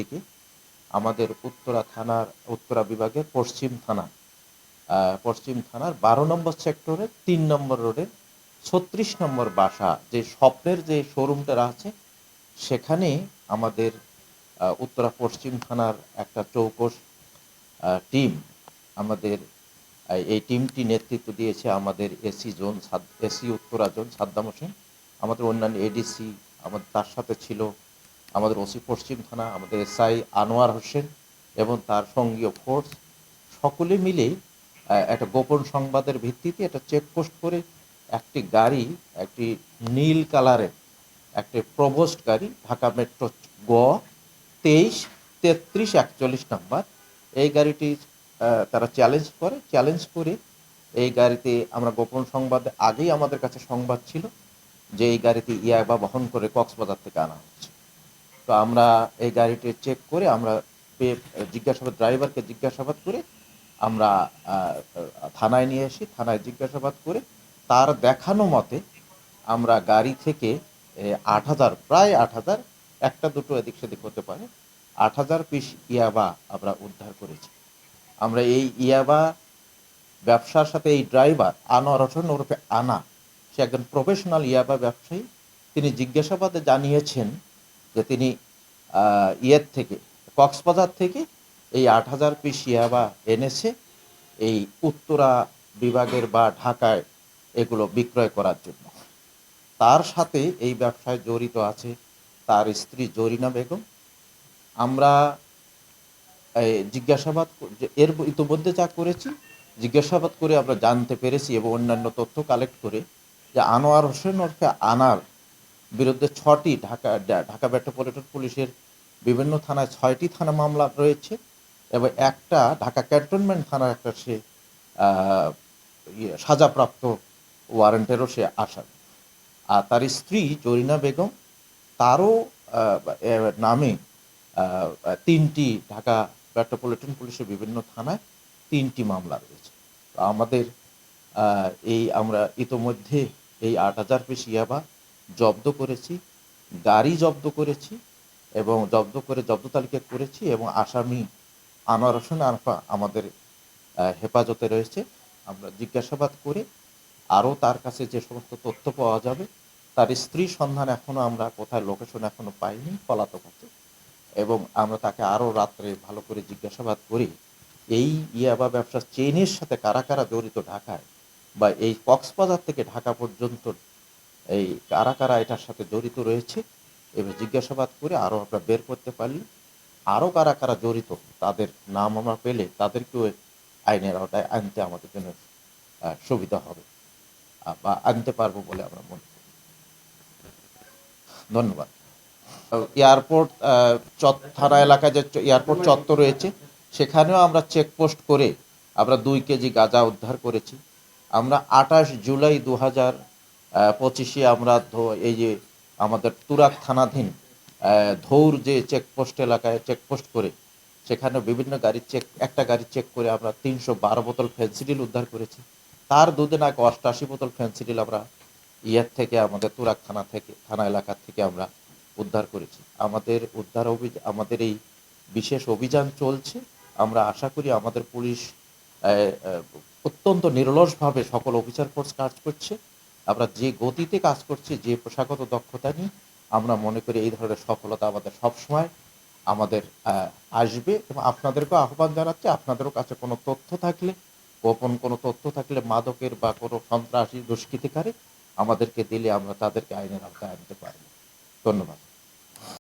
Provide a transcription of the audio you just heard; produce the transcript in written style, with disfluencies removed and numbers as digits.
থেকে আমাদের উত্তরা বিভাগের পশ্চিম থানার 12 নম্বর সেক্টরের 3 নম্বর রোডের 36 নম্বর বাসা, যে স্বপ্নের যে শোরুমটা আছে সেখানে আমাদের উত্তরা পশ্চিম থানার একটা চৌকস টিম, আমাদের এই টিমটি নেতৃত্ব দিয়েছে আমাদের এসি উত্তরা জোন সাদ্দাম হোসেন, আমাদের অন্যান্য এডিসি, আমাদের তার সাথে ছিল আমাদের ওসি পশ্চিম থানা, আমাদের এসআই আনোয়ার হোসেন এবং তার সঙ্গীয় ফোর্স, সকলে মিলে একটা গোপন সংবাদের ভিত্তিতে একটা চেকপোস্ট করে একটি নীল কালারের একটি প্রবোস্ট গাড়ি, ঢাকা মেট্রো গ 23-33-41 নাম্বার, এই গাড়িটি তারা চ্যালেঞ্জ করে এই গাড়িতে আমরা গোপন সংবাদ আগেই আমাদের কাছে সংবাদ ছিল যে এই গাড়িতে ইয়াবা বহন করে কক্সবাজার থেকে আনা হচ্ছে। তো আমরা এই গাড়িটি চেক করে আমরা ড্রাইভারকে জিজ্ঞাসাবাদ করে আমরা থানায় নিয়ে আসি। থানায় জিজ্ঞাসাবাদ করে তার দেখানো মতে আমরা গাড়ি থেকে 8,000, প্রায় 8,000, একটা দুটো এদিক সেদিক হতে পারে, 8,000 পিস ইয়াবা আমরা উদ্ধার করেছি। আমরা এই ইয়াবা ব্যবসার সাথে এই ড্রাইভার আনোয়ার হোসেন ওরফে আনা, সে একজন প্রফেশনাল ইয়াবা ব্যবসায়ী। তিনি জিজ্ঞাসাবাদে জানিয়েছেন যে তিনি কক্সবাজার থেকে এই 8,000 পিস ইয়াবা এনেছে এই উত্তরা বিভাগের বা ঢাকায় এগুলো বিক্রয় করার জন্য। তার সাথে এই ব্যবসায় জড়িত আছে তার স্ত্রী জরিনা বেগম। আমরা এর ইতিমধ্যে যা করেছি, জিজ্ঞাসাবাদ করে আমরা জানতে পেরেছি এবং অন্যান্য তথ্য কালেক্ট করে যে আনোয়ার হোসেন ওরফে আনার বিরুদ্ধে 6টি ঢাকা মেট্রোপলিটন পুলিশের বিভিন্ন থানায় 6টি থানা মামলা রয়েছে এবং একটা ঢাকা ক্যান্টনমেন্ট থানার একটা সে সাজাপ্রাপ্ত ওয়ারেন্টেরও সে আসামি। আর তার স্ত্রী জরিনা বেগম, তারও নামে 3টি ঢাকা মেট্রোপলিটন পুলিশের বিভিন্ন থানায় 3টি মামলা রয়েছে। তো আমাদের আমরা ইতোমধ্যে এই 8,000 পিস ইয়াবা জব্দ করেছি, গাড়ি জব্দ করেছি এবং জব্দ তালিকা করেছি এবং আসামি আনোয়ার হোসেন আরফা আমাদের হেফাজতে রয়েছে। আমরা জিজ্ঞাসাবাদ করে আরও তার কাছে যে সমস্ত তথ্য পাওয়া যাবে, তার স্ত্রীর সন্ধান এখনও আমরা কোথায় লোকেশন এখনও পাইনি, পলাতক আছে, এবং আমরা তাকে আরও রাত্রে ভালো করে জিজ্ঞাসাবাদ করি এই ইয়াবা ব্যবসার চেইনের সাথে কারা কারা জড়িত ঢাকায়, বা এই কক্সবাজার থেকে ঢাকা পর্যন্ত এই কারা কারা এটার সাথে জড়িত রয়েছে, এবার জিজ্ঞাসাবাদ করে আরও আমরা বের করতে পারলে আরও কারা কারা জড়িত তাদের নাম আমরা পেলে তাদেরকেও আইনের আওতায় আনতে আমাদের জন্য সুবিধা হবে বা আনতে পারবো বলে আমরা মনে করি। ধন্যবাদ। এয়ারপোর্ট থানা এলাকায় যে এয়ারপোর্ট চত্বর রয়েছে সেখানেও আমরা চেকপোস্ট করে আমরা 2 কেজি গাঁজা উদ্ধার করেছি। আমরা 28 জুলাই 2025 আমরা এই যে আমাদের তুরাগ থানাধীন ধৌর যে চেকপোস্ট এলাকায় চেকপোস্ট করে সেখানে বিভিন্ন একটা গাড়ি চেক করে আমরা 312 বোতল ফেন্সিডিল উদ্ধার করেছি। তার 2 দিন আগে 88 বোতল ফেন্সিডিল আমরা থেকে আমাদের তুরাগ থানা এলাকা থেকে আমরা উদ্ধার করেছি। আমাদের এই বিশেষ অভিযান চলছে। আমরা আশা করি আমাদের পুলিশ অত্যন্ত নিরলসভাবে সকল অফিসার ফোর্স কাজ করছে। আমরা যে গতিতে কাজ করছি, যে পেশাগত দক্ষতা নিয়ে, আমরা মনে করি এই ধরনের সফলতা আমাদের সবসময় আসবে। এবং আপনাদেরকেও আহ্বান জানাচ্ছি, আপনাদেরও কাছে কোনো তথ্য থাকলে, গোপন কোনো তথ্য থাকলে, মাদকের বা কোনো সন্ত্রাসী দুষ্কৃতিকারী আমাদেরকে দিলে আমরা তাদেরকে আইনের আওতায় আনতে পারব। ধন্যবাদ।